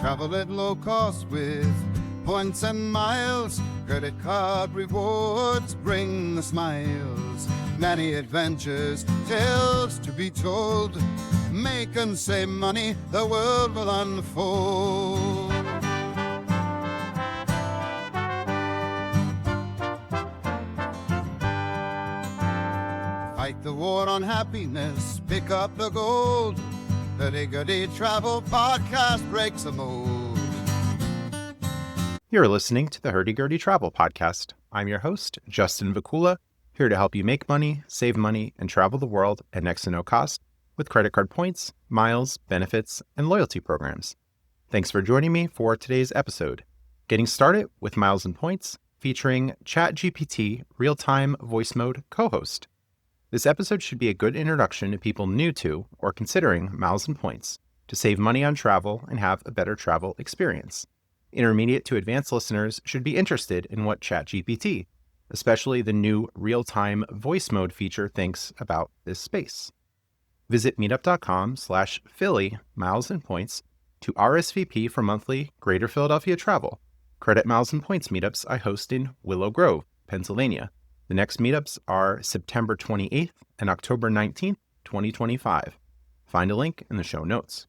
Travel at low cost with points and miles. Credit card rewards bring the smiles. Many adventures, tales to be told. Make and save money, the world will unfold. Fight the war on happiness, pick up the gold. Hurdy Gurdy Travel Podcast breaks the mold. You're listening to the Hurdy Gurdy Travel Podcast. I'm your host, Justin Vacula, here to help you make money, save money, and travel the world at next to no cost with credit card points, miles, benefits, and loyalty programs. Thanks for joining me for today's episode. Getting started with Miles and Points, featuring ChatGPT real-time voice mode co-host. This episode should be a good introduction to people new to or considering miles and points to save money on travel and have a better travel experience. Intermediate to advanced listeners should be interested in what ChatGPT, especially the new real-time voice mode feature, thinks about this space. Visit meetup.com/Philly miles and points to RSVP for monthly Greater Philadelphia travel. Credit miles and points meetups I host in Willow Grove, Pennsylvania. The next meetups are September 28th and October 19th, 2025. Find a link in the show notes.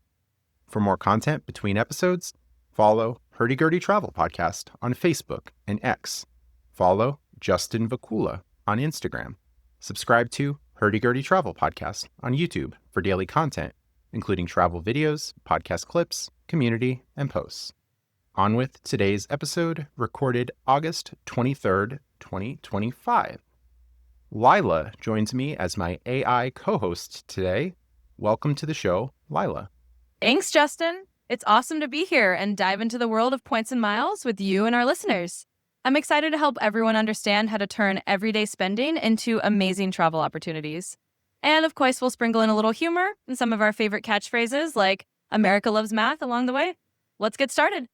For more content between episodes, follow Hurdy Gurdy Travel Podcast on Facebook and X. Follow Justin Vacula on Instagram. Subscribe to Hurdy Gurdy Travel Podcast on YouTube for daily content, including travel videos, podcast clips, community, and posts. On with today's episode, recorded August 23rd, 2025. Lila joins me as my AI co-host today. Welcome to the show, Lila. Thanks, Justin. It's awesome to be here and dive into the world of points and miles with you and our listeners. I'm excited to help everyone understand how to turn everyday spending into amazing travel opportunities. And of course, we'll sprinkle in a little humor and some of our favorite catchphrases like America loves math along the way. Let's get started.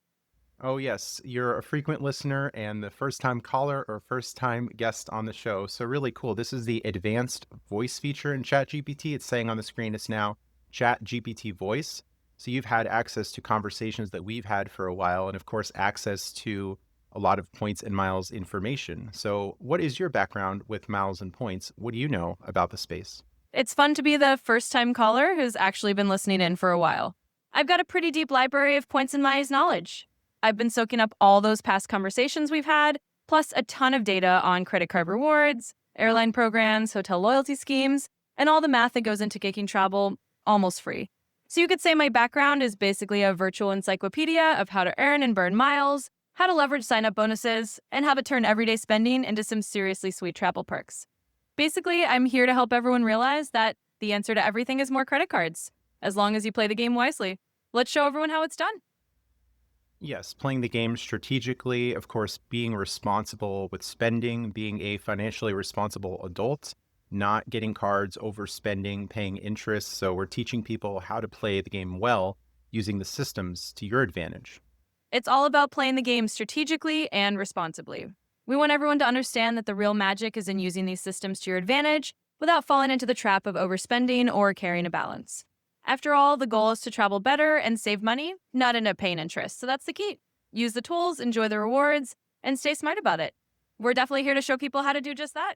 Oh, yes. You're a frequent listener and the first-time caller or first-time guest on the show. So really cool. This is the advanced voice feature in ChatGPT. It's saying on the screen, it's now ChatGPT Voice. So you've had access to conversations that we've had for a while and, of course, access to a lot of points and miles information. So what is your background with miles and points? What do you know about the space? It's fun to be the first-time caller who's actually been listening in for a while. I've got a pretty deep library of points and miles knowledge. I've been soaking up all those past conversations we've had, plus a ton of data on credit card rewards, airline programs, hotel loyalty schemes, and all the math that goes into making travel almost free. So you could say my background is basically a virtual encyclopedia of how to earn and burn miles, how to leverage sign-up bonuses, and how to turn everyday spending into some seriously sweet travel perks. Basically, I'm here to help everyone realize that the answer to everything is more credit cards, as long as you play the game wisely. Let's show everyone how it's done. Yes, playing the game strategically, of course, being responsible with spending, being a financially responsible adult, not getting cards, overspending, paying interest. So we're teaching people how to play the game well, using the systems to your advantage. It's all about playing the game strategically and responsibly. We want everyone to understand that the real magic is in using these systems to your advantage without falling into the trap of overspending or carrying a balance. After all, the goal is to travel better and save money, not end up paying interest. So that's the key. Use the tools, enjoy the rewards, and stay smart about it. We're definitely here to show people how to do just that.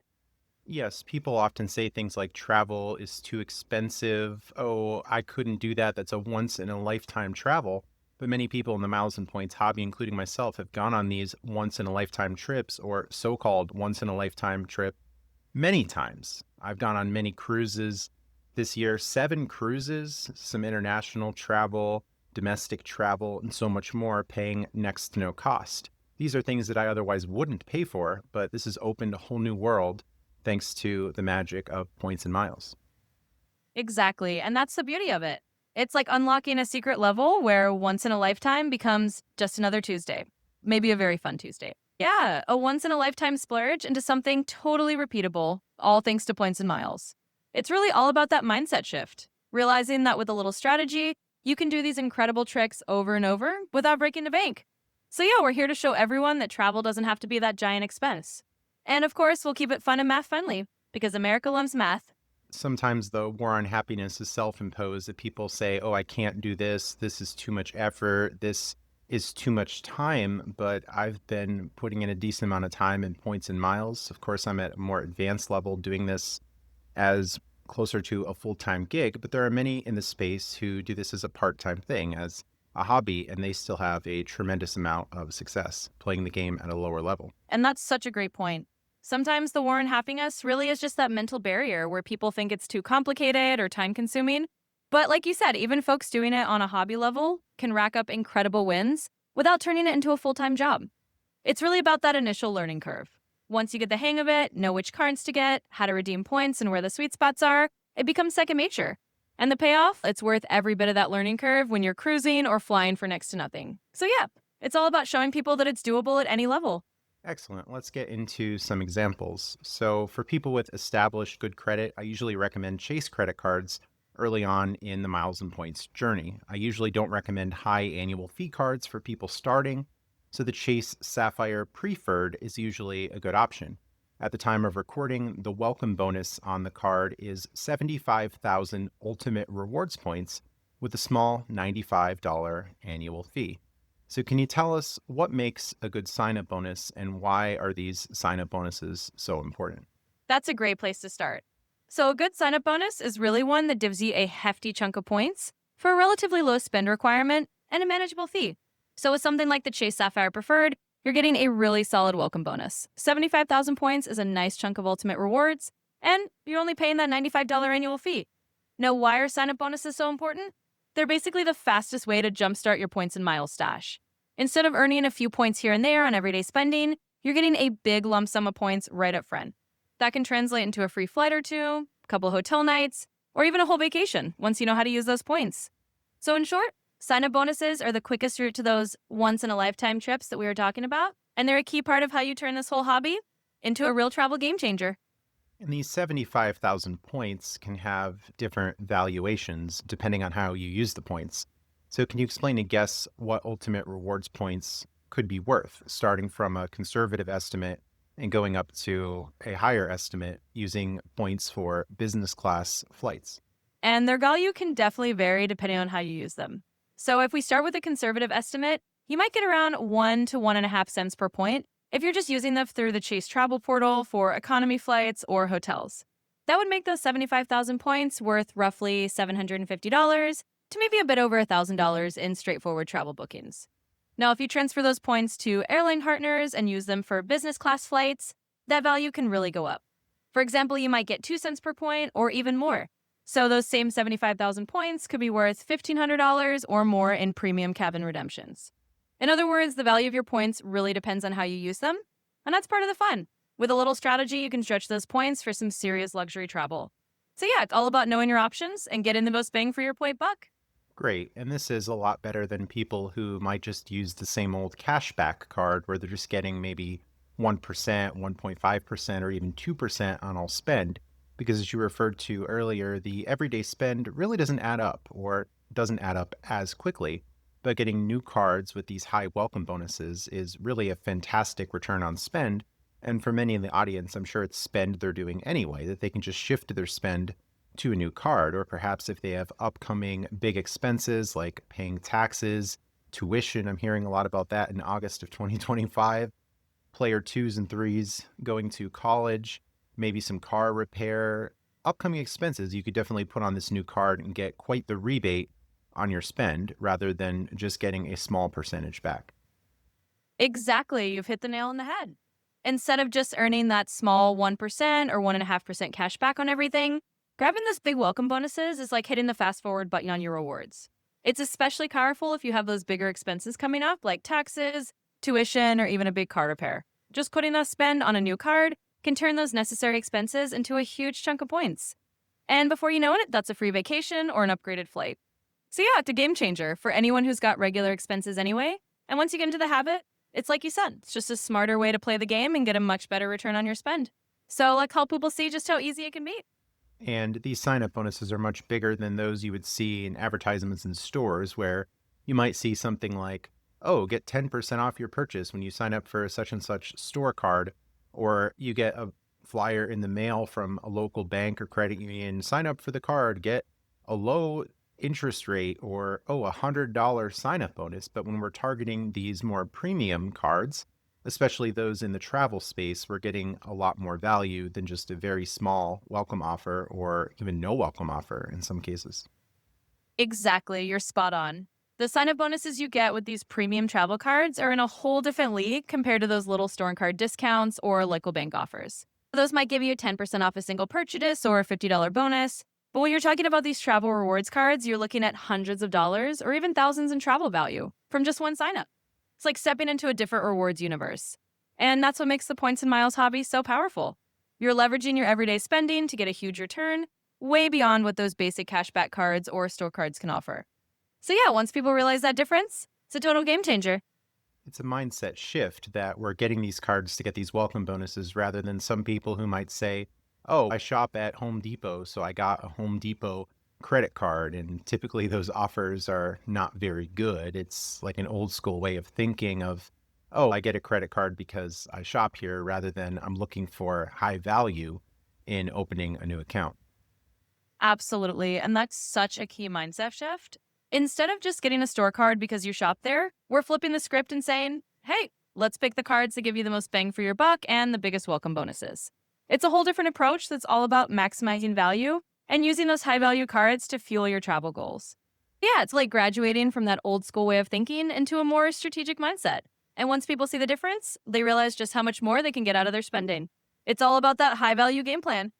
Yes, people often say things like travel is too expensive. Oh, I couldn't do that. That's a once in a lifetime travel. But many people in the miles and points hobby, including myself, have gone on these once in a lifetime trips or so-called once in a lifetime trip many times. I've gone on many cruises. This year, 7 cruises, some international travel, domestic travel, and so much more, paying next to no cost. These are things that I otherwise wouldn't pay for, but this has opened a whole new world thanks to the magic of points and miles. Exactly, and that's the beauty of it. It's like unlocking a secret level where once in a lifetime becomes just another Tuesday. Maybe a very fun Tuesday. Yeah, a once in a lifetime splurge into something totally repeatable, all thanks to points and miles. It's really all about that mindset shift, realizing that with a little strategy, you can do these incredible tricks over and over without breaking the bank. So yeah, we're here to show everyone that travel doesn't have to be that giant expense. And of course, we'll keep it fun and math friendly because America loves math. sometimes the war on happiness is self-imposed, that people say, oh, I can't do this. This is too much effort. This is too much time. But I've been putting in a decent amount of time in points and miles. Of course, I'm at a more advanced level doing this as closer to a full-time gig. But there are many in the space who do this as a part-time thing, as a hobby, and they still have a tremendous amount of success playing the game at a lower level. And that's such a great point. Sometimes the war on happiness really is just that mental barrier where people think it's too complicated or time consuming. But like you said, even folks doing it on a hobby level can rack up incredible wins without turning it into a full-time job. It's really about that initial learning curve. Once you get the hang of it, know which cards to get, how to redeem points, and where the sweet spots are, it becomes second nature. And the payoff, it's worth every bit of that learning curve when you're cruising or flying for next to nothing. So yeah, it's all about showing people that it's doable at any level. Excellent. Let's get into some examples. So for people with established good credit, I usually recommend Chase credit cards early on in the miles and points journey. I usually don't recommend high annual fee cards for people starting, so the Chase Sapphire Preferred is usually a good option. At the time of recording, the welcome bonus on the card is 75,000 ultimate rewards points with a small $95 annual fee. So can you tell us what makes a good sign-up bonus and why are these sign-up bonuses so important? That's a great place to start. So a good sign-up bonus is really one that gives you a hefty chunk of points for a relatively low spend requirement and a manageable fee. So with something like the Chase Sapphire Preferred, you're getting a really solid welcome bonus. 75,000 points is a nice chunk of ultimate rewards, and you're only paying that $95 annual fee. Now, why are sign-up bonuses so important? They're basically the fastest way to jumpstart your points and miles stash. Instead of earning a few points here and there on everyday spending, you're getting a big lump sum of points right up front. That can translate into a free flight or two, a couple hotel nights, or even a whole vacation once you know how to use those points. So in short, sign-up bonuses are the quickest route to those once-in-a-lifetime trips that we were talking about, and they're a key part of how you turn this whole hobby into a real travel game changer. And these 75,000 points can have different valuations depending on how you use the points. So can you explain to guests what ultimate rewards points could be worth, starting from a conservative estimate and going up to a higher estimate using points for business class flights? And their value can definitely vary depending on how you use them. So if we start with a conservative estimate, you might get around 1 to 1.5 cents per point if you're just using them through the Chase Travel Portal for economy flights or hotels. That would make those 75,000 points worth roughly $750 to maybe a bit over $1,000 in straightforward travel bookings. Now, if you transfer those points to airline partners and use them for business class flights, that value can really go up. For example, you might get 2 cents per point or even more. So those same 75,000 points could be worth $1,500 or more in premium cabin redemptions. In other words, the value of your points really depends on how you use them, and that's part of the fun. With a little strategy, you can stretch those points for some serious luxury travel. So yeah, it's all about knowing your options and getting the most bang for your point buck. Great. And this is a lot better than people who might just use the same old cashback card where they're just getting maybe 1%, 1.5%, or even 2% on all spend. Because as you referred to earlier, the everyday spend really doesn't add up or doesn't add up as quickly. But getting new cards with these high welcome bonuses is really a fantastic return on spend. And for many in the audience, I'm sure it's spend they're doing anyway, that they can just shift their spend to a new card. Or perhaps if they have upcoming big expenses like paying taxes, tuition, I'm hearing a lot about that in August of 2025, player 2s and 3s going to college, maybe some car repair, upcoming expenses, you could definitely put on this new card and get quite the rebate on your spend rather than just getting a small percentage back. Exactly, you've hit the nail on the head. Instead of just earning that small 1% or 1.5% cash back on everything, grabbing those big welcome bonuses is like hitting the fast forward button on your rewards. It's especially powerful if you have those bigger expenses coming up like taxes, tuition, or even a big car repair. Just putting that spend on a new card can turn those necessary expenses into a huge chunk of points. And before you know it, that's a free vacation or an upgraded flight. So yeah, it's a game changer for anyone who's got regular expenses anyway. And once you get into the habit, it's like you said, it's just a smarter way to play the game and get a much better return on your spend. So like help people see just how easy it can be. And these sign-up bonuses are much bigger than those you would see in advertisements in stores where you might see something like, oh, get 10% off your purchase when you sign up for such and such store card, or you get a flyer in the mail from a local bank or credit union, sign up for the card, get a low interest rate, or, $100 sign up bonus. But when we're targeting these more premium cards, especially those in the travel space, we're getting a lot more value than just a very small welcome offer or even no welcome offer in some cases. Exactly. You're spot on. The sign-up bonuses you get with these premium travel cards are in a whole different league compared to those little store and card discounts or local bank offers. Those might give you 10% off a single purchase or a $50 bonus. But when you're talking about these travel rewards cards, you're looking at hundreds of dollars or even thousands in travel value from just one sign-up. It's like stepping into a different rewards universe. And that's what makes the points and miles hobby so powerful. You're leveraging your everyday spending to get a huge return, way beyond what those basic cashback cards or store cards can offer. So yeah, once people realize that difference, it's a total game changer. It's a mindset shift that we're getting these cards to get these welcome bonuses rather than some people who might say, oh, I shop at Home Depot, so I got a Home Depot credit card. And typically those offers are not very good. It's like an old school way of thinking of, oh, I get a credit card because I shop here rather than I'm looking for high value in opening a new account. Absolutely. And that's such a key mindset shift. Instead of just getting a store card because you shop there, we're flipping the script and saying, hey, let's pick the cards that give you the most bang for your buck and the biggest welcome bonuses. It's a whole different approach that's all about maximizing value and using those high value cards to fuel your travel goals. Yeah, it's like graduating from that old school way of thinking into a more strategic mindset. And once people see the difference, they realize just how much more they can get out of their spending. It's all about that high value game plan.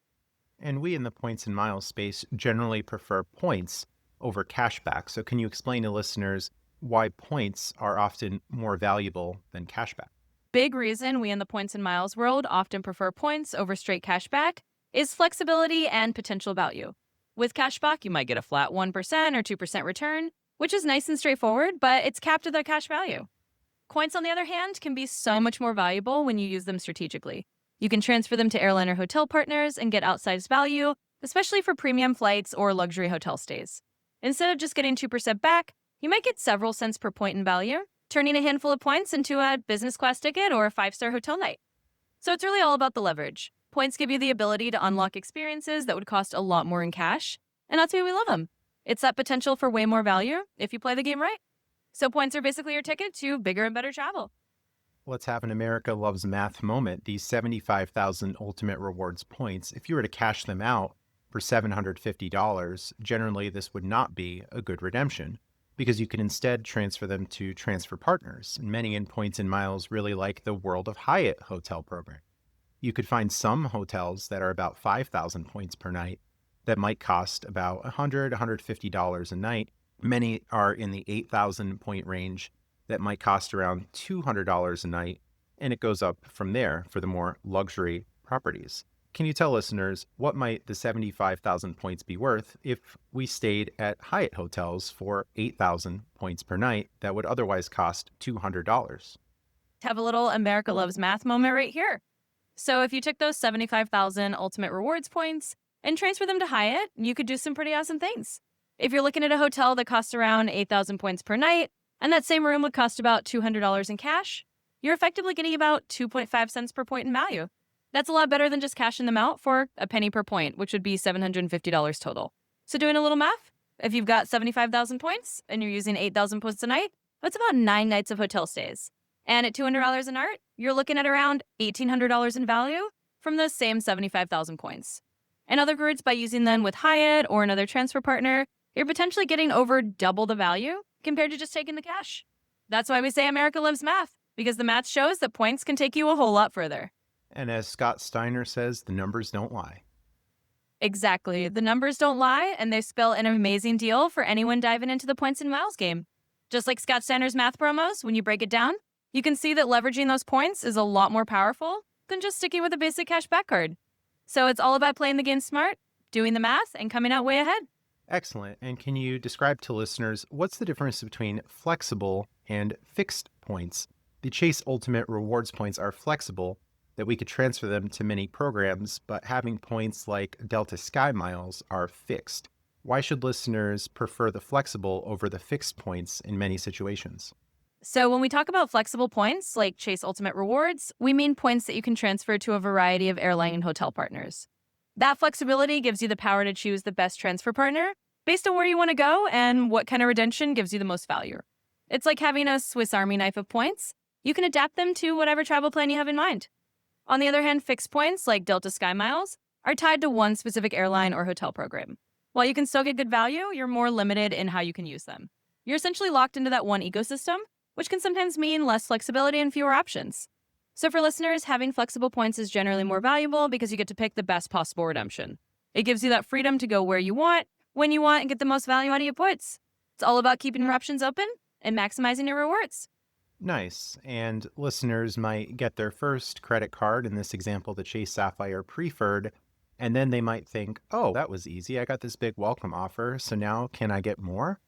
And we in the points and miles space generally prefer points over cashback. So can you explain to listeners why points are often more valuable than cashback? Big reason we in the points and miles world often prefer points over straight cashback is flexibility and potential value. With cashback, you might get a flat 1% or 2% return, which is nice and straightforward, but it's capped at that cash value. Points, on the other hand, can be so much more valuable when you use them strategically. You can transfer them to airline or hotel partners and get outsized value, especially for premium flights or luxury hotel stays. Instead of just getting 2% back, you might get several cents per point in value, turning a handful of points into a business class ticket or a 5-star hotel night. So it's really all about the leverage. Points give you the ability to unlock experiences that would cost a lot more in cash, and that's why we love them. It's that potential for way more value if you play the game right. So points are basically your ticket to bigger and better travel. Let's have an America Loves Math moment. These 75,000 Ultimate Rewards points, if you were to cash them out for $750, generally this would not be a good redemption because you can instead transfer them to transfer partners. Many in points and miles really like the World of Hyatt hotel program. You could find some hotels that are about 5,000 points per night that might cost about $100, $150 a night. Many are in the 8,000 point range that might cost around $200 a night, and it goes up from there for the more luxury properties. Can you tell listeners what might the 75,000 points be worth if we stayed at Hyatt hotels for 8,000 points per night that would otherwise cost $200? Have a little America Loves Math moment right here. So if you took those 75,000 Ultimate Rewards points and transfer them to Hyatt, you could do some pretty awesome things. If you're looking at a hotel that costs around 8,000 points per night, and that same room would cost about $200 in cash, you're effectively getting about 2.5 cents per point in value. That's a lot better than just cashing them out for a penny per point, which would be $750 total. So doing a little math, if you've got 75,000 points and you're using 8,000 points a night, that's about 9 nights of hotel stays. And at $200 a night, you're looking at around $1,800 in value from those same 75,000 points. In other words, by using them with Hyatt or another transfer partner, you're potentially getting over double the value compared to just taking the cash. That's why we say America Loves Math, because the math shows that points can take you a whole lot further. And as Scott Steiner says, the numbers don't lie. Exactly. The numbers don't lie, and they spell an amazing deal for anyone diving into the points and miles game. Just like Scott Steiner's math promos, when you break it down, you can see that leveraging those points is a lot more powerful than just sticking with a basic cashback card. So it's all about playing the game smart, doing the math, and coming out way ahead. Excellent. And can you describe to listeners what's the difference between flexible and fixed points? The Chase Ultimate Rewards points are flexible, that we could transfer them to many programs, but having points like Delta Sky Miles are fixed. Why should listeners prefer the flexible over the fixed points in many situations? So when we talk about flexible points like Chase Ultimate Rewards, we mean points that you can transfer to a variety of airline and hotel partners. That flexibility gives you the power to choose the best transfer partner based on where you want to go and what kind of redemption gives you the most value. It's like having a Swiss Army knife of points. You can adapt them to whatever travel plan you have in mind. On the other hand, fixed points like Delta Sky Miles are tied to one specific airline or hotel program. While you can still get good value, you're more limited in how you can use them. You're essentially locked into that one ecosystem, which can sometimes mean less flexibility and fewer options. So for listeners, having flexible points is generally more valuable because you get to pick the best possible redemption. It gives you that freedom to go where you want, when you want, and get the most value out of your points. It's all about keeping your options open and maximizing your rewards. Nice. And listeners might get their first credit card, in this example, the Chase Sapphire Preferred, and then they might think, oh, that was easy. I got this big welcome offer, so now can I get more?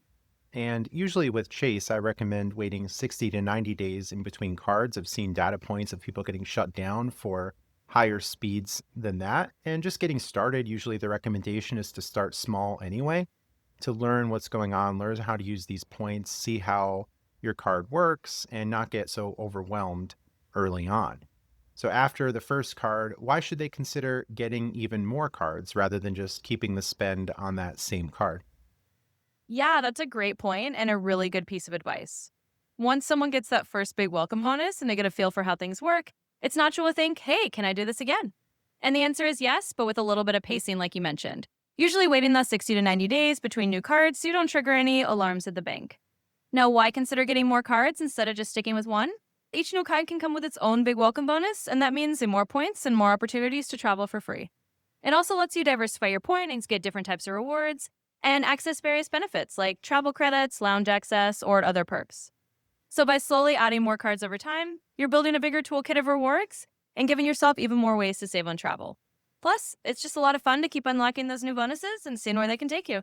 And usually with Chase, I recommend waiting 60 to 90 days in between cards. I've seen data points of people getting shut down for higher speeds than that. And just getting started, usually the recommendation is to start small anyway, to learn what's going on, learn how to use these points, see how your card works, and not get so overwhelmed early on. So after the first card, why should they consider getting even more cards rather than just keeping the spend on that same card? Yeah, that's a great point and a really good piece of advice. Once someone gets that first big welcome bonus and they get a feel for how things work, it's natural to think, hey, can I do this again? And the answer is yes, but with a little bit of pacing like you mentioned. Usually waiting the 60 to 90 days between new cards so you don't trigger any alarms at the bank. Now, why consider getting more cards instead of just sticking with one? Each new card can come with its own big welcome bonus, and that means more points and more opportunities to travel for free. It also lets you diversify your points, get different types of rewards, and access various benefits like travel credits, lounge access, or other perks. So by slowly adding more cards over time, you're building a bigger toolkit of rewards and giving yourself even more ways to save on travel. Plus, it's just a lot of fun to keep unlocking those new bonuses and seeing where they can take you.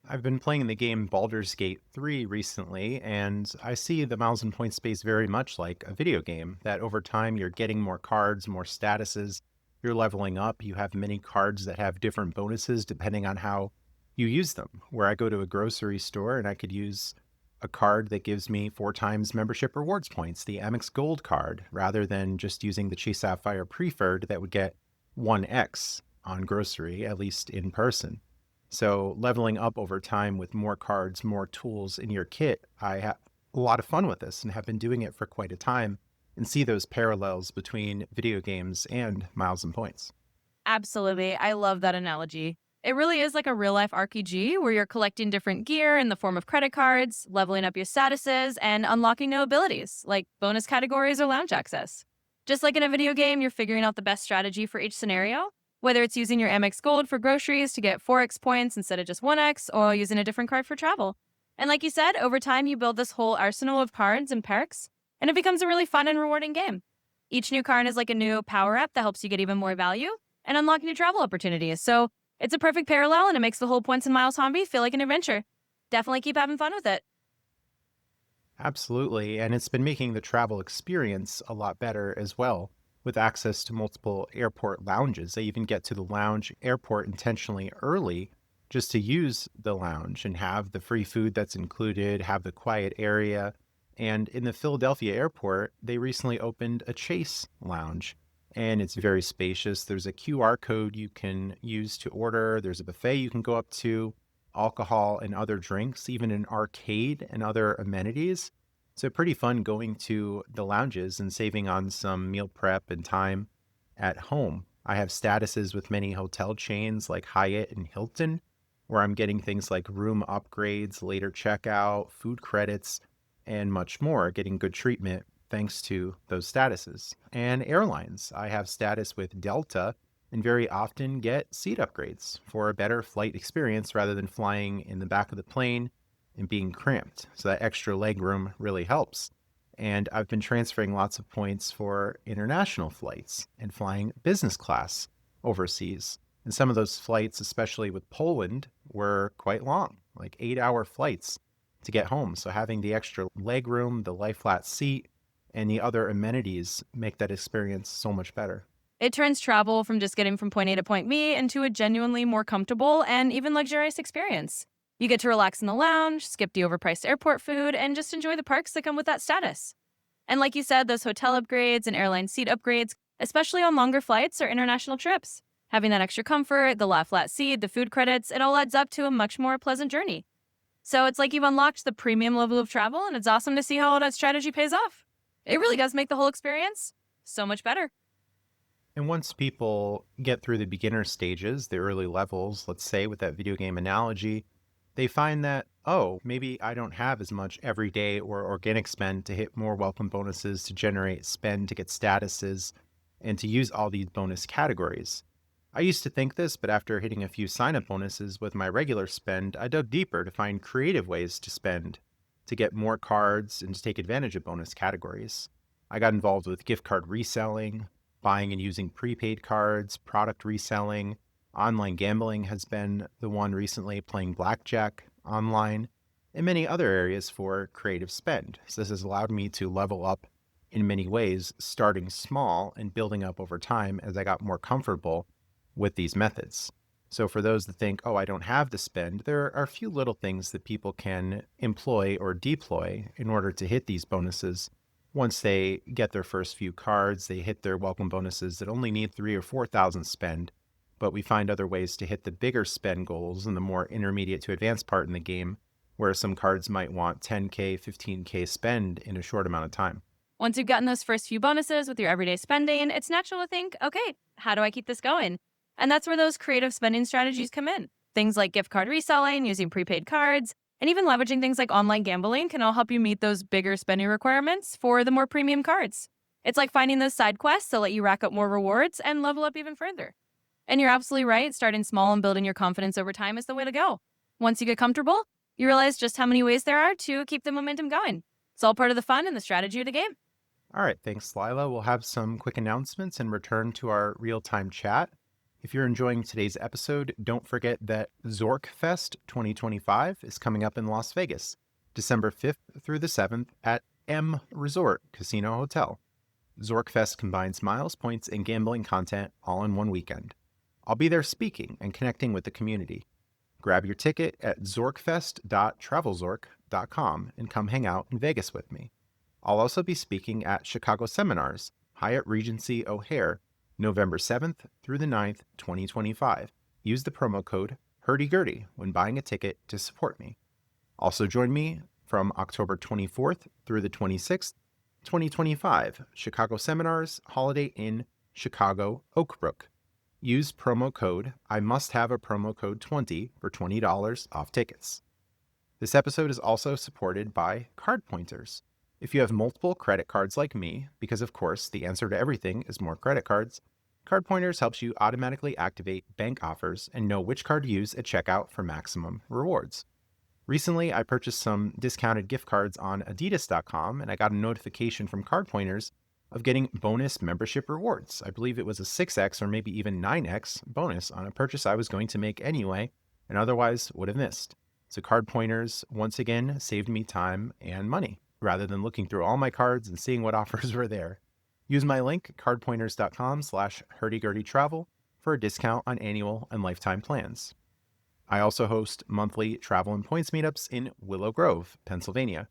I've been playing the game Baldur's Gate 3 recently, and I see the miles and points space very much like a video game, that over time you're getting more cards, more statuses, you're leveling up, you have many cards that have different bonuses depending on how you use them. Where I go to a grocery store and I could use a card that gives me 4 times membership rewards points, the Amex Gold card, rather than just using the Chase Sapphire Preferred that would get 1x on grocery, at least in person. So leveling up over time with more cards, more tools in your kit, I have a lot of fun with this and have been doing it for quite a time and see those parallels between video games and miles and points. Absolutely. I love that analogy. It really is like a real-life RPG where you're collecting different gear in the form of credit cards, leveling up your statuses, and unlocking new abilities, like bonus categories or lounge access. Just like in a video game, you're figuring out the best strategy for each scenario, whether it's using your Amex Gold for groceries to get 4x points instead of just 1x, or using a different card for travel. And like you said, over time, you build this whole arsenal of cards and perks, and it becomes a really fun and rewarding game. Each new card is like a new power-up that helps you get even more value and unlock new travel opportunities. So it's a perfect parallel, and it makes the whole points and miles hobby feel like an adventure. Definitely keep having fun with it. Absolutely. And it's been making the travel experience a lot better as well, with access to multiple airport lounges. They even get to the lounge airport intentionally early just to use the lounge and have the free food that's included, have the quiet area. And in the Philadelphia airport, they recently opened a Chase lounge, and it's very spacious. There's a QR code you can use to order. There's a buffet you can go up to, alcohol and other drinks, even an arcade and other amenities. So pretty fun going to the lounges and saving on some meal prep and time at home. I have statuses with many hotel chains like Hyatt and Hilton, where I'm getting things like room upgrades, later checkout, food credits, and much more, getting good treatment thanks to those statuses. And airlines, I have status with Delta and very often get seat upgrades for a better flight experience rather than flying in the back of the plane and being cramped. So that extra leg room really helps. And I've been transferring lots of points for international flights and flying business class overseas. And some of those flights, especially with Poland, were quite long, like 8-hour flights to get home. So having the extra leg room, the lie flat seat, and the other amenities make that experience so much better. It turns travel from just getting from point A to point B into a genuinely more comfortable and even luxurious experience. You get to relax in the lounge, skip the overpriced airport food, and just enjoy the perks that come with that status. And like you said, those hotel upgrades and airline seat upgrades, especially on longer flights or international trips. Having that extra comfort, the lie flat seat, the food credits, it all adds up to a much more pleasant journey. So it's like you've unlocked the premium level of travel, and it's awesome to see how all that strategy pays off. It really does make the whole experience so much better. And once people get through the beginner stages, the early levels, let's say with that video game analogy, they find that, oh, maybe I don't have as much everyday or organic spend to hit more welcome bonuses, to generate spend, to get statuses, and to use all these bonus categories. I used to think this, but after hitting a few sign-up bonuses with my regular spend, I dug deeper to find creative ways to spend, to get more cards, and to take advantage of bonus categories. I got involved with gift card reselling, buying and using prepaid cards, product reselling. Online gambling has been the one recently, playing blackjack online, and many other areas for creative spend. So this has allowed me to level up in many ways, starting small and building up over time as I got more comfortable with these methods. So for those that think, oh, I don't have the spend, there are a few little things that people can employ or deploy in order to hit these bonuses. Once they get their first few cards, they hit their welcome bonuses that only need 3,000 or 4,000 spend, but we find other ways to hit the bigger spend goals in the more intermediate to advanced part in the game, where some cards might want 10K, 15K spend in a short amount of time. Once you've gotten those first few bonuses with your everyday spending, it's natural to think, okay, how do I keep this going? And that's where those creative spending strategies come in. Things like gift card reselling, using prepaid cards, and even leveraging things like online gambling can all help you meet those bigger spending requirements for the more premium cards. It's like finding those side quests that let you rack up more rewards and level up even further. And you're absolutely right, starting small and building your confidence over time is the way to go. Once you get comfortable, you realize just how many ways there are to keep the momentum going. It's all part of the fun and the strategy of the game. All right, thanks, Lila. We'll have some quick announcements and return to our real-time chat. If you're enjoying today's episode, don't forget that Zorkfest 2025 is coming up in Las Vegas, December 5th through the 7th at M Resort Casino Hotel. Zorkfest combines miles, points, and gambling content all in one weekend. I'll be there speaking and connecting with the community. Grab your ticket at zorkfest.travelzork.com and come hang out in Vegas with me. I'll also be speaking at Chicago Seminars, Hyatt Regency O'Hare, November 7th through the 9th, 2025. Use the promo code Hurdy Gurdy when buying a ticket to support me. Also join me from October 24th through the 26th, 2025, Chicago Seminars, Holiday Inn, Chicago, Oak Brook. Use promo code I must have a promo code 20 for $20 off tickets. This episode is also supported by Card Pointers. If you have multiple credit cards like me, because of course the answer to everything is more credit cards, Card Pointers helps you automatically activate bank offers and know which card to use at checkout for maximum rewards. Recently, I purchased some discounted gift cards on Adidas.com, and I got a notification from Card Pointers of getting bonus membership rewards. I believe it was a 6x or maybe even 9x bonus on a purchase I was going to make anyway, and otherwise would have missed. So Card Pointers, once again, saved me time and money, rather than looking through all my cards and seeing what offers were there. Use my link, cardpointers.com/hurdygurdytravel, for a discount on annual and lifetime plans. I also host monthly travel and points meetups in Willow Grove, Pennsylvania.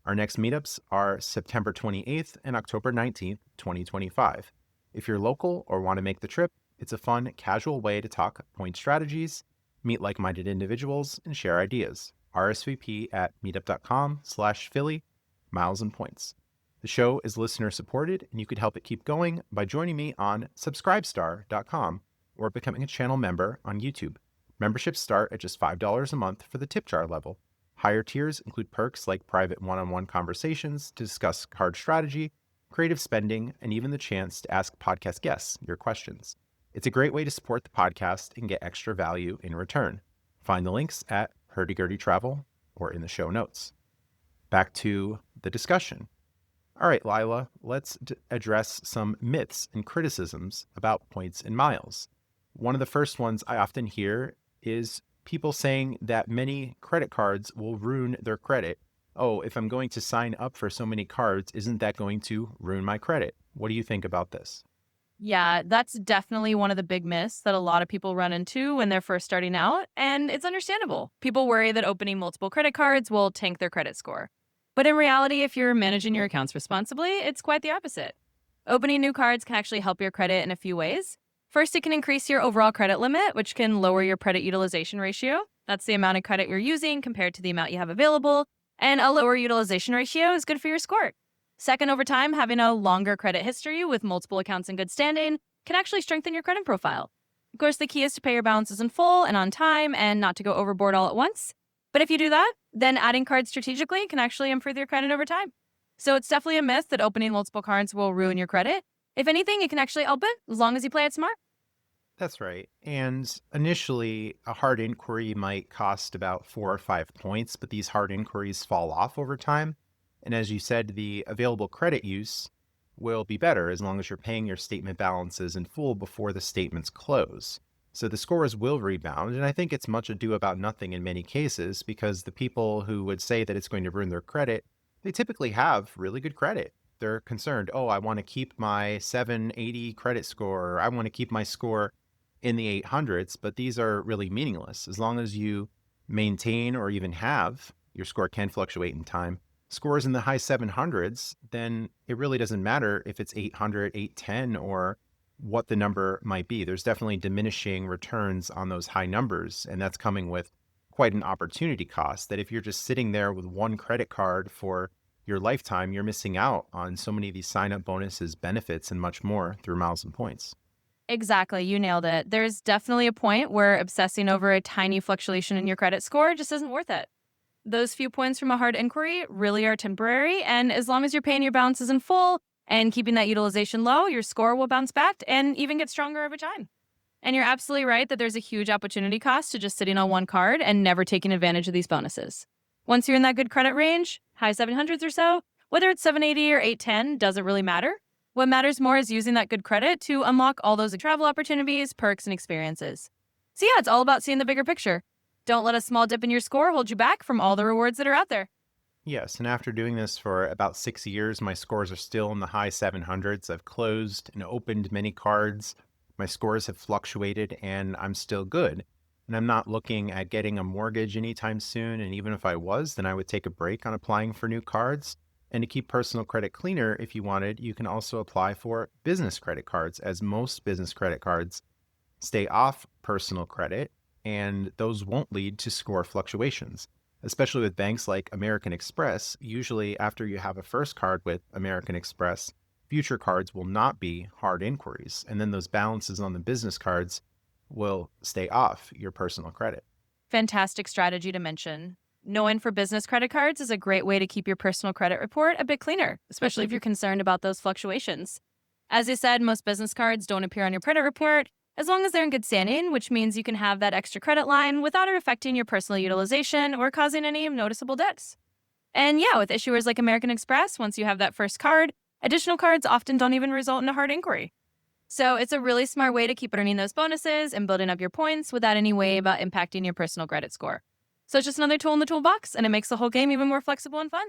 Our next meetups are September 28th and October 19th, 2025. If you're local or want to make the trip, it's a fun, casual way to talk point strategies, meet like-minded individuals, and share ideas. RSVP at meetup.com/Philly, miles and points. The show is listener supported, and you could help it keep going by joining me on subscribestar.com or becoming a channel member on YouTube. Memberships start at just $5 a month for the tip jar level. Higher tiers include perks like private one-on-one conversations to discuss card strategy, creative spending, and even the chance to ask podcast guests your questions. It's a great way to support the podcast and get extra value in return. Find the links at Hurdy Gurdy Travel or in the show notes. Back to the discussion. All right, Lila, let's address some myths and criticisms about points and miles. One of the first ones I often hear is people saying that many credit cards will ruin their credit. Oh, if I'm going to sign up for so many cards, isn't that going to ruin my credit? What do you think about this? Yeah, that's definitely one of the big myths that a lot of people run into when they're first starting out, and it's understandable. People worry that opening multiple credit cards will tank their credit score. But in reality, if you're managing your accounts responsibly, it's quite the opposite. Opening new cards can actually help your credit in a few ways. First, it can increase your overall credit limit, which can lower your credit utilization ratio. That's the amount of credit you're using compared to the amount you have available. And a lower utilization ratio is good for your score. Second, over time, having a longer credit history with multiple accounts in good standing can actually strengthen your credit profile. Of course, the key is to pay your balances in full and on time and not to go overboard all at once. But if you do that, then adding cards strategically can actually improve your credit over time. So it's definitely a myth that opening multiple cards will ruin your credit. If anything, it can actually help it as long as you play it smart. That's right. And initially, a hard inquiry might cost about 4 or 5 points, but these hard inquiries fall off over time. And as you said, the available credit use will be better as long as you're paying your statement balances in full before the statements close. So the scores will rebound. And I think it's much ado about nothing in many cases because the people who would say that it's going to ruin their credit, they typically have really good credit. They're concerned, oh, I want to keep my 780 credit score, or I want to keep my score in the 800s, but these are really meaningless. As long as you maintain or even have, your score can fluctuate in time, scores in the high 700s, then it really doesn't matter if it's 800, 810, or what the number might be. There's definitely diminishing returns on those high numbers, and that's coming with quite an opportunity cost that if you're just sitting there with one credit card for your lifetime, you're missing out on so many of these sign-up bonuses, benefits, and much more through miles and points. Exactly, you nailed it. There's definitely a point where obsessing over a tiny fluctuation in your credit score just isn't worth it. Those few points from a hard inquiry really are temporary, and as long as you're paying your balances in full and keeping that utilization low, your score will bounce back and even get stronger over time. And you're absolutely right that there's a huge opportunity cost to just sitting on one card and never taking advantage of these bonuses. Once you're in that good credit range, high 700s or so, whether it's 780 or 810 doesn't really matter. What matters more is using that good credit to unlock all those travel opportunities, perks, and experiences. So yeah, it's all about seeing the bigger picture. Don't let a small dip in your score hold you back from all the rewards that are out there. Yes, and after doing this for about 6 years, my scores are still in the high 700s. I've closed and opened many cards. My scores have fluctuated and I'm still good. And I'm not looking at getting a mortgage anytime soon. And even if I was, then I would take a break on applying for new cards. And to keep personal credit cleaner, if you wanted, you can also apply for business credit cards, as most business credit cards stay off personal credit, and those won't lead to score fluctuations. Especially with banks like American Express, usually after you have a first card with American Express, future cards will not be hard inquiries. And then those balances on the business cards will stay off your personal credit. Fantastic strategy to mention. Knowing for business credit cards is a great way to keep your personal credit report a bit cleaner, especially if you're concerned about those fluctuations. As I said, most business cards don't appear on your credit report as long as they're in good standing, which means you can have that extra credit line without it affecting your personal utilization or causing any noticeable debts. And yeah, with issuers like American Express, once you have that first card, additional cards often don't even result in a hard inquiry. So it's a really smart way to keep earning those bonuses and building up your points without any way about impacting your personal credit score. So it's just another tool in the toolbox, and it makes the whole game even more flexible and fun.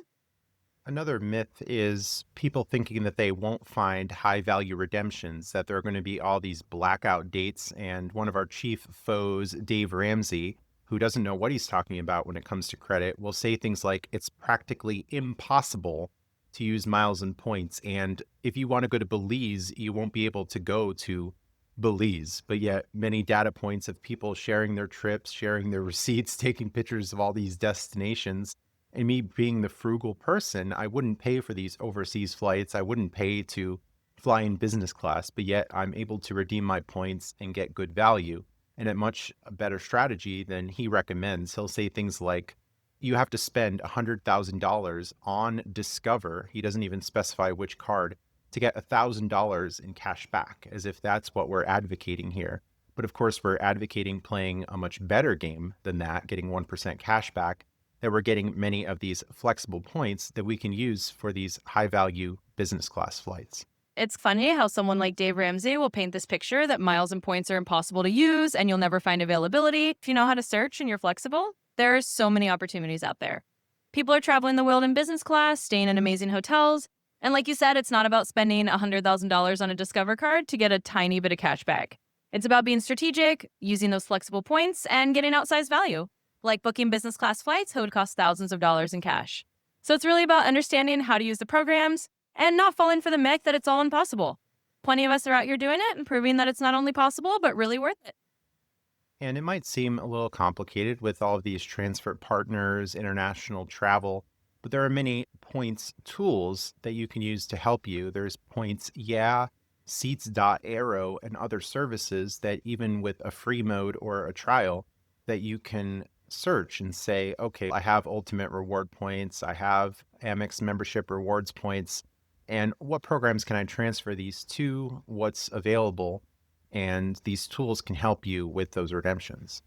Another myth is people thinking that they won't find high value redemptions, that there are going to be all these blackout dates. And one of our chief foes, Dave Ramsey, who doesn't know what he's talking about when it comes to credit, will say things like it's practically impossible to use miles and points. And if you want to go to Belize, you won't be able to go to Belize. But yet many data points of people sharing their trips, sharing their receipts, taking pictures of all these destinations. And me being the frugal person, I wouldn't pay for these overseas flights. I wouldn't pay to fly in business class, but yet I'm able to redeem my points and get good value. And a much better strategy than he recommends. He'll say things like, you have to spend $100,000 on Discover. He doesn't even specify which card to get $1,000 in cash back, as if that's what we're advocating here. But of course, we're advocating playing a much better game than that, getting 1% cash back, that we're getting many of these flexible points that we can use for these high value business class flights. It's funny how someone like Dave Ramsey will paint this picture that miles and points are impossible to use and you'll never find availability. If you know how to search and you're flexible, there are so many opportunities out there. People are traveling the world in business class, staying in amazing hotels, And like you said, it's not about spending $100,000 on a Discover card to get a tiny bit of cash back. It's about being strategic, using those flexible points, and getting outsized value, like booking business class flights that would cost thousands of dollars in cash. So it's really about understanding how to use the programs and not falling for the myth that it's all impossible. Plenty of us are out here doing it and proving that it's not only possible, but really worth it. And it might seem a little complicated with all of these transfer partners, international travel, but there are many points tools that you can use to help you. There's points, Seats.Aero, and other services that even with a free mode or a trial that you can search and say, okay, I have Ultimate Reward points, I have Amex membership rewards points, and what programs can I transfer these to? What's available? And these tools can help you with those redemptions.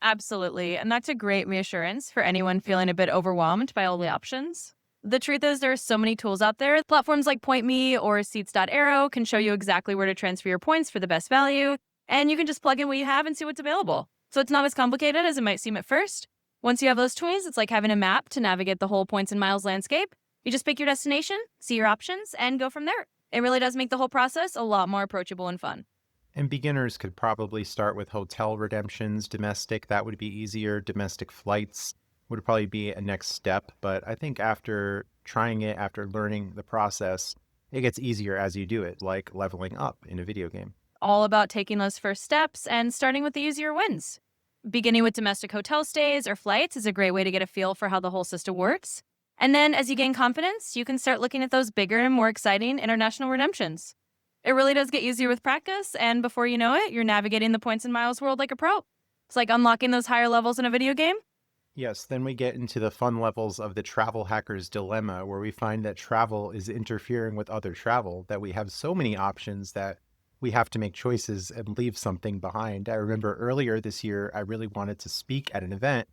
Absolutely. And that's a great reassurance for anyone feeling a bit overwhelmed by all the options. The truth is, there are so many tools out there. Platforms like PointMe or Seats.Aero can show you exactly where to transfer your points for the best value, and you can just plug in what you have and see what's available. So it's not as complicated as it might seem at first. Once you have those tools, it's like having a map to navigate the whole points and miles landscape. You just pick your destination, see your options, and go from there. It really does make the whole process a lot more approachable and fun. And beginners could probably start with hotel redemptions, domestic, that would be easier. Domestic flights would probably be a next step. But I think after trying it, after learning the process, it gets easier as you do it, like leveling up in a video game. All about taking those first steps and starting with the easier wins. Beginning with domestic hotel stays or flights is a great way to get a feel for how the whole system works. And then as you gain confidence, you can start looking at those bigger and more exciting international redemptions. It really does get easier with practice, and before you know it, you're navigating the points and miles world like a pro. It's like unlocking those higher levels in a video game. Yes, then we get into the fun levels of the travel hacker's dilemma, where we find that travel is interfering with other travel, that we have so many options that we have to make choices and leave something behind. I remember earlier this year, I really wanted to speak at an event,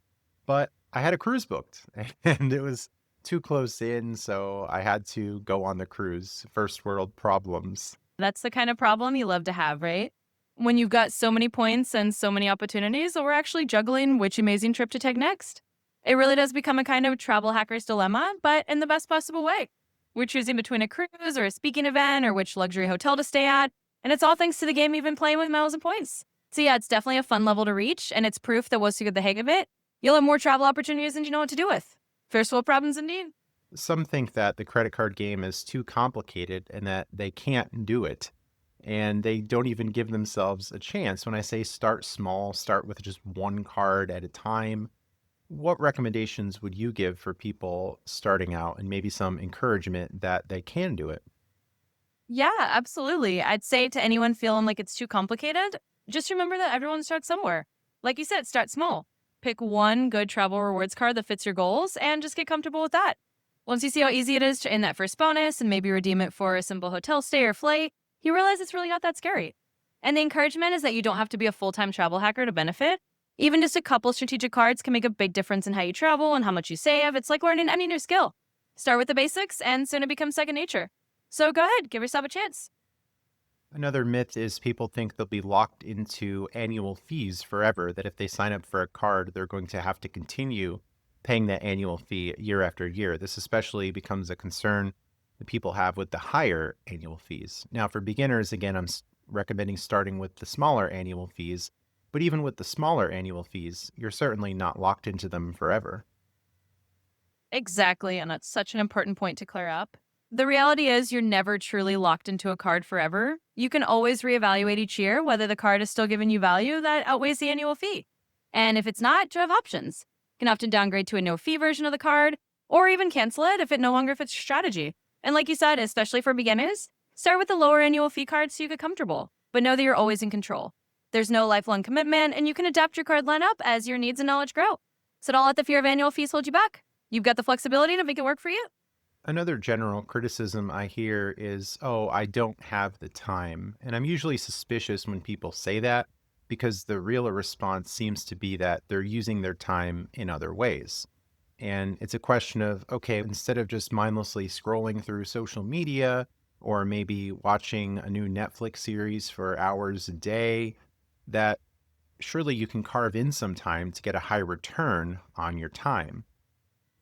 but I had a cruise booked and it was too close in, so I had to go on the cruise. First world problems. That's the kind of problem you love to have, right? When you've got so many points and so many opportunities, we're actually juggling which amazing trip to take next. It really does become a kind of travel hacker's dilemma, but in the best possible way. We're choosing between a cruise or a speaking event or which luxury hotel to stay at, and it's all thanks to the game you've been playing with miles and points. So yeah, it's definitely a fun level to reach, and it's proof that once you get the hang of it, you'll have more travel opportunities than you know what to do with. First world problems indeed. Some think that the credit card game is too complicated and that they can't do it. And they don't even give themselves a chance. When I say start small, start with just one card at a time, what recommendations would you give for people starting out and maybe some encouragement that they can do it? Yeah, absolutely. I'd say to anyone feeling like it's too complicated, just remember that everyone starts somewhere. Like you said, start small. Pick one good travel rewards card that fits your goals and just get comfortable with that. Once you see how easy it is to earn that first bonus and maybe redeem it for a simple hotel stay or flight, you realize it's really not that scary. And the encouragement is that you don't have to be a full-time travel hacker to benefit. Even just a couple strategic cards can make a big difference in how you travel and how much you save. It's like learning any new skill. Start with the basics and soon it becomes second nature. So go ahead, give yourself a chance. Another myth is people think they'll be locked into annual fees forever, that if they sign up for a card, they're going to have to continue paying that annual fee year after year. This especially becomes a concern that people have with the higher annual fees. Now, for beginners, again, I'm recommending starting with the smaller annual fees, but even with the smaller annual fees, you're certainly not locked into them forever. Exactly, and that's such an important point to clear up. The reality is you're never truly locked into a card forever. You can always reevaluate each year whether the card is still giving you value that outweighs the annual fee. And if it's not, you have options. You can often downgrade to a no-fee version of the card, or even cancel it if it no longer fits your strategy. And like you said, especially for beginners, start with the lower annual fee card so you get comfortable, but know that you're always in control. There's no lifelong commitment, and you can adapt your card lineup as your needs and knowledge grow. So don't let the fear of annual fees hold you back. You've got the flexibility to make it work for you. Another general criticism I hear is, oh, I don't have the time. And I'm usually suspicious when people say that, because the real response seems to be that they're using their time in other ways. And it's a question of, okay, instead of just mindlessly scrolling through social media or maybe watching a new Netflix series for hours a day, that surely you can carve in some time to get a high return on your time.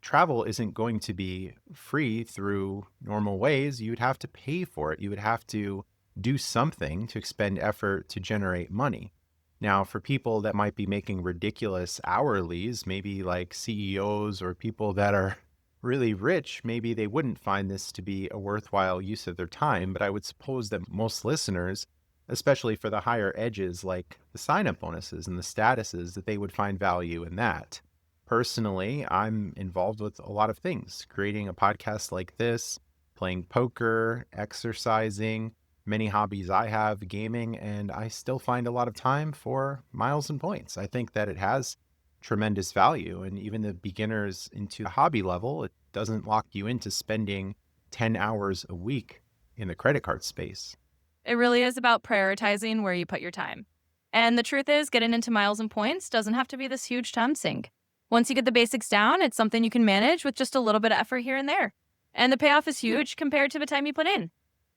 travel isn't going to be free through normal ways. You would have to pay for it. You would have to do something to expend effort to generate money. Now, for people that might be making ridiculous hourlies, maybe like CEOs or people that are really rich, maybe they wouldn't find this to be a worthwhile use of their time. But I would suppose that most listeners, especially for the higher edges like the sign-up bonuses and the statuses, that they would find value in that. Personally, I'm involved with a lot of things, creating a podcast like this, playing poker, exercising, many hobbies I have, gaming, and I still find a lot of time for miles and points. I think that it has tremendous value. And even the beginners into the hobby level, it doesn't lock you into spending 10 hours a week in the credit card space. It really is about prioritizing where you put your time. And the truth is, getting into miles and points doesn't have to be this huge time sink. Once you get the basics down, it's something you can manage with just a little bit of effort here and there. And the payoff is huge compared to the time you put in.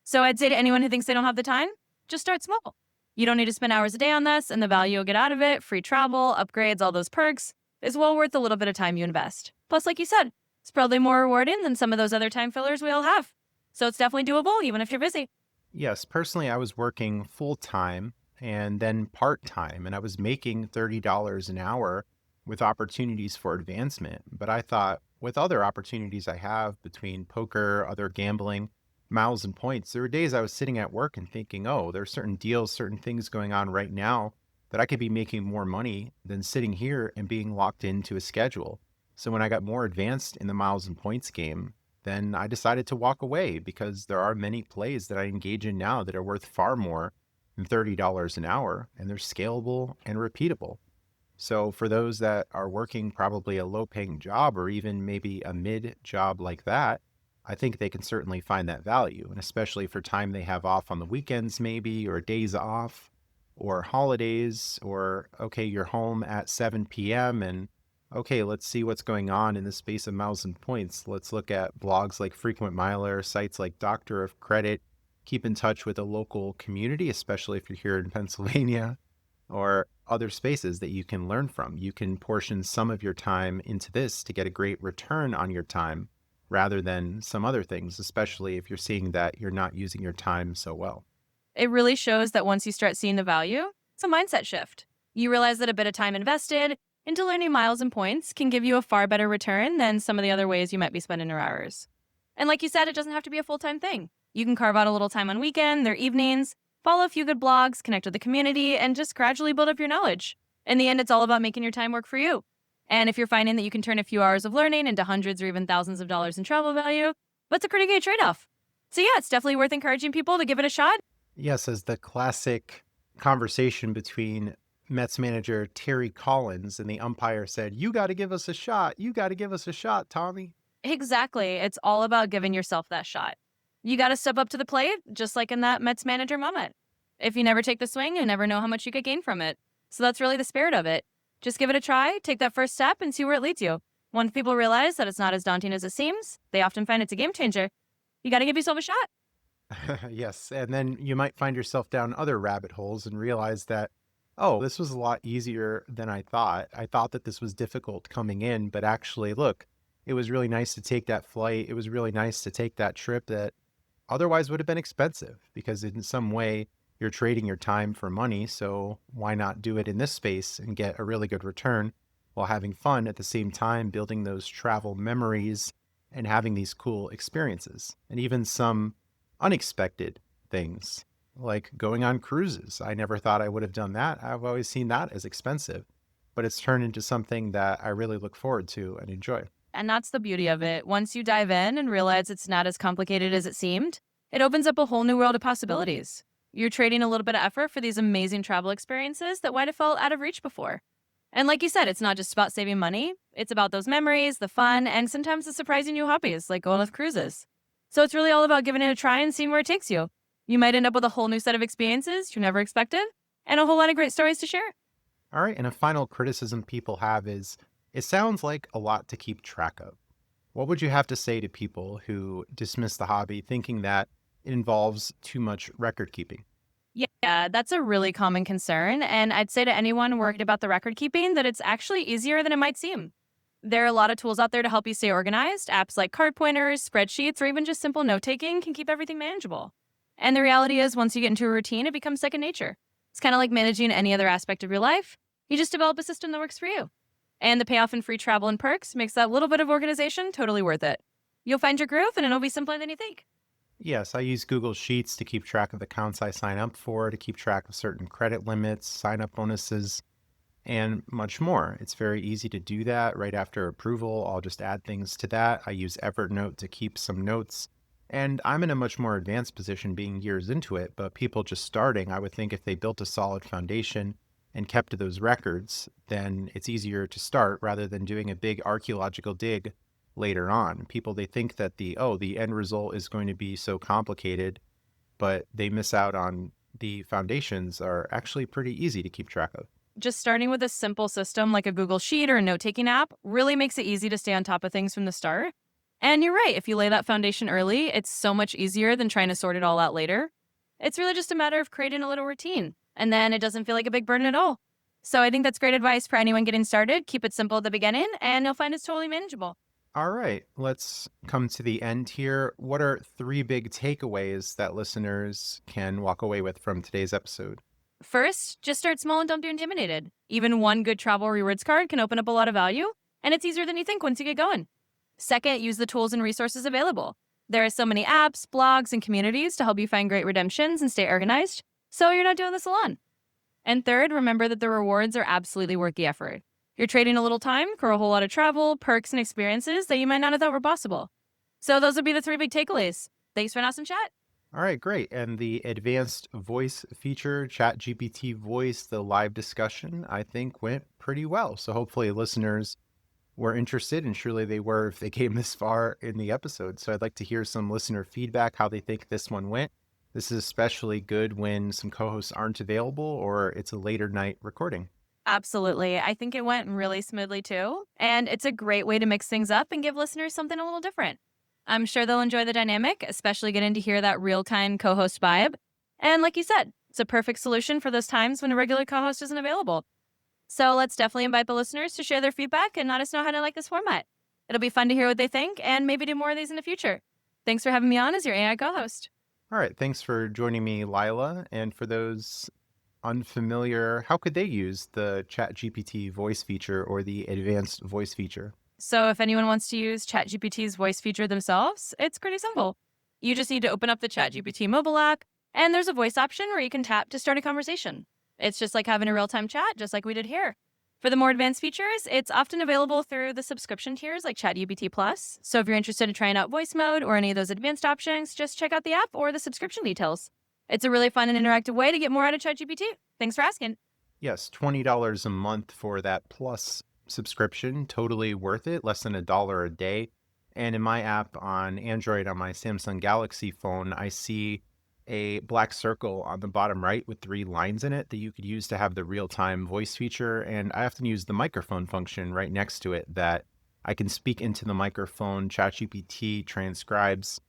So I'd say to anyone who thinks they don't have the time, just start small. You don't need to spend hours a day on this, and the value you'll get out of it, free travel, upgrades, all those perks, is well worth the little bit of time you invest. Plus, like you said, it's probably more rewarding than some of those other time fillers we all have. So it's definitely doable, even if you're busy. Yes, personally, I was working full-time and then part-time, and I was making $30 an hour with opportunities for advancement. But I thought with other opportunities I have between poker, other gambling, miles and points, there were days I was sitting at work and thinking, oh, there are certain deals, certain things going on right now that I could be making more money than sitting here and being locked into a schedule. So when I got more advanced in the miles and points game, then I decided to walk away because there are many plays that I engage in now that are worth far more than $30 an hour, and they're scalable and repeatable. So for those that are working probably a low paying job or even maybe a mid job like that, I think they can certainly find that value. And especially for time they have off on the weekends, maybe, or days off, or holidays, or okay, you're home at 7 p.m. and okay, let's see what's going on in the space of miles and points. Let's look at blogs like Frequent Miler, sites like Doctor of Credit, keep in touch with a local community, especially if you're here in Pennsylvania, or other spaces that you can learn from. You can portion some of your time into this to get a great return on your time rather than some other things, especially if you're seeing that you're not using your time so well. It really shows that once you start seeing the value, it's a mindset shift. You realize that a bit of time invested into learning miles and points can give you a far better return than some of the other ways you might be spending your hours. And like you said, it doesn't have to be a full-time thing. You can carve out a little time on weekend, their evenings, follow a few good blogs, connect with the community, and just gradually build up your knowledge. In the end, it's all about making your time work for you. And if you're finding that you can turn a few hours of learning into hundreds or even thousands of dollars in travel value, that's a pretty good trade-off. So yeah, it's definitely worth encouraging people to give it a shot. Yes, as the classic conversation between Mets manager Terry Collins and the umpire said, you got to give us a shot. You got to give us a shot, Tommy. Exactly. It's all about giving yourself that shot. You got to step up to the plate, just like in that Mets manager moment. If you never take the swing, you never know how much you could gain from it. So that's really the spirit of it. Just give it a try, take that first step, and see where it leads you. Once people realize that it's not as daunting as it seems, they often find it's a game changer. You got to give yourself a shot. Yes, and then you might find yourself down other rabbit holes and realize that, oh, this was a lot easier than I thought. I thought that this was difficult coming in, but actually, look, it was really nice to take that flight. It was really nice to take that trip that otherwise would have been expensive because in some way you're trading your time for money. So why not do it in this space and get a really good return while having fun at the same time, building those travel memories and having these cool experiences and even some unexpected things like going on cruises. I never thought I would have done that. I've always seen that as expensive, but it's turned into something that I really look forward to and enjoy. And that's the beauty of it. Once you dive in and realize it's not as complicated as it seemed, it opens up a whole new world of possibilities. You're trading a little bit of effort for these amazing travel experiences that might have felt out of reach before. And like you said, it's not just about saving money. It's about those memories, the fun, and sometimes the surprising new hobbies like going with cruises. So it's really all about giving it a try and seeing where it takes you. You might end up with a whole new set of experiences you never expected and a whole lot of great stories to share. All right. And a final criticism people have is it sounds like a lot to keep track of. What would you have to say to people who dismiss the hobby thinking that it involves too much record keeping? Yeah, that's a really common concern. And I'd say to anyone worried about the record keeping that it's actually easier than it might seem. There are a lot of tools out there to help you stay organized. Apps like card pointers, spreadsheets, or even just simple note taking can keep everything manageable. And the reality is, once you get into a routine, it becomes second nature. It's kind of like managing any other aspect of your life. You just develop a system that works for you. And the payoff in free travel and perks makes that little bit of organization totally worth it. You'll find your groove, and it'll be simpler than you think. Yes, I use Google Sheets to keep track of accounts I sign up for, to keep track of certain credit limits, sign-up bonuses, and much more. It's very easy to do that right after approval. I'll just add things to that. I use Evernote to keep some notes. And I'm in a much more advanced position being years into it, but people just starting, I would think if they built a solid foundation and kept to those records, then it's easier to start rather than doing a big archaeological dig later on. People, they think that the end result is going to be so complicated, but they miss out on the foundations are actually pretty easy to keep track of. Just starting with a simple system like a Google Sheet or a note-taking app really makes it easy to stay on top of things from the start. And you're right, if you lay that foundation early, it's so much easier than trying to sort it all out later. It's really just a matter of creating a little routine, and then it doesn't feel like a big burden at all. So I think that's great advice for anyone getting started. Keep it simple at the beginning, and you'll find it's totally manageable. All right, let's come to the end here. What are 3 big takeaways that listeners can walk away with from today's episode? First, just start small and don't be intimidated. Even one good travel rewards card can open up a lot of value, and it's easier than you think once you get going. Second, use the tools and resources available. There are so many apps, blogs, and communities to help you find great redemptions and stay organized, so you're not doing this alone. And third, remember that the rewards are absolutely worth the effort. You're trading a little time for a whole lot of travel, perks, and experiences that you might not have thought were possible. So those would be the 3 big takeaways. Thanks for an awesome chat. All right, great. And the advanced voice feature, ChatGPT Voice, the live discussion, I think went pretty well. So hopefully listeners were interested, and surely they were if they came this far in the episode. So I'd like to hear some listener feedback, how they think this one went. This is especially good when some co-hosts aren't available or it's a later night recording. Absolutely. I think it went really smoothly too. And it's a great way to mix things up and give listeners something a little different. I'm sure they'll enjoy the dynamic, especially getting to hear that real-time co-host vibe. And like you said, it's a perfect solution for those times when a regular co-host isn't available. So let's definitely invite the listeners to share their feedback and let us know how to like this format. It'll be fun to hear what they think and maybe do more of these in the future. Thanks for having me on as your AI co-host. All right, thanks for joining me, Lila. And for those unfamiliar, how could they use the ChatGPT voice feature or the advanced voice feature? So if anyone wants to use ChatGPT's voice feature themselves, it's pretty simple. You just need to open up the ChatGPT mobile app, and there's a voice option where you can tap to start a conversation. It's just like having a real-time chat, just like we did here. For the more advanced features, it's often available through the subscription tiers like ChatGPT Plus. So if you're interested in trying out voice mode or any of those advanced options, just check out the app or the subscription details. It's a really fun and interactive way to get more out of ChatGPT. Thanks for asking. Yes, $20 a month for that Plus subscription, totally worth it, less than $1 a day. And in my app on Android, on my Samsung Galaxy phone, I see a black circle on the bottom right with 3 lines in it that you could use to have the real-time voice feature. And I often use the microphone function right next to it that I can speak into the microphone, ChatGPT transcribes,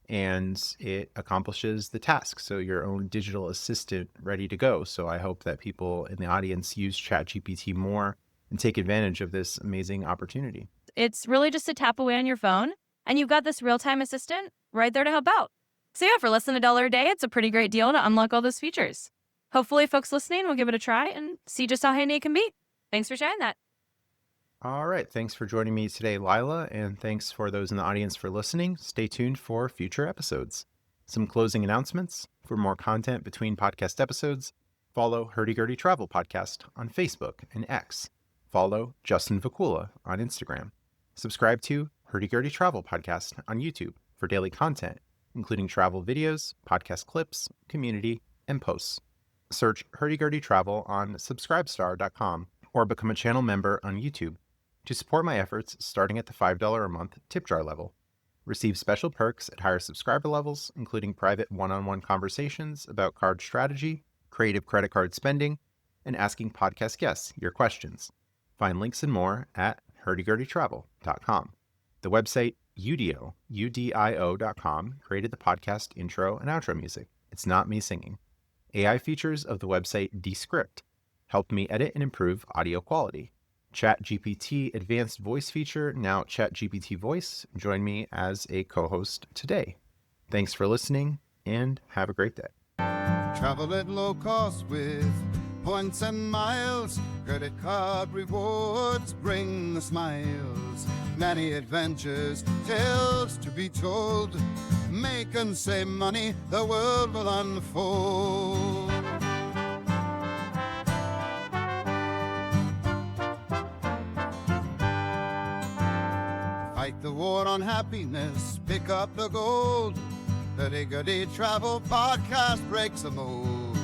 and it accomplishes the task. So your own digital assistant ready to go. So I hope that people in the audience use ChatGPT more and take advantage of this amazing opportunity. It's really just a tap away on your phone, and you've got this real-time assistant right there to help out. So yeah, for less than $1 a day, it's a pretty great deal to unlock all those features. Hopefully folks listening will give it a try and see just how handy it can be. Thanks for sharing that. All right. Thanks for joining me today, Lila, and thanks for those in the audience for listening. Stay tuned for future episodes. Some closing announcements. For more content between podcast episodes, follow Hurdy Gurdy Travel Podcast on Facebook and X. Follow Justin Vacula on Instagram. Subscribe to Hurdy Gurdy Travel Podcast on YouTube for daily content, including travel videos, podcast clips, community, and posts. Search Hurdy Gurdy Travel on subscribestar.com or become a channel member on YouTube to support my efforts starting at the $5 a month tip jar level. Receive special perks at higher subscriber levels, including private one-on-one conversations about card strategy, creative credit card spending, and asking podcast guests your questions. Find links and more at hurdygurdytravel.com. The website udio.com created the podcast intro and outro music. It's not me singing. AI features of the website Descript helped me edit and improve audio quality. ChatGPT Advanced Voice feature, now ChatGPT Voice, join me as a co-host today. Thanks for listening and have a great day. Travel at low cost with points and miles. Credit card rewards bring the smiles. Many adventures, tales to be told. Make and save money, the world will unfold. Fight the war on happiness, pick up the gold. Hurdy Gurdy Travel Podcast breaks the mold.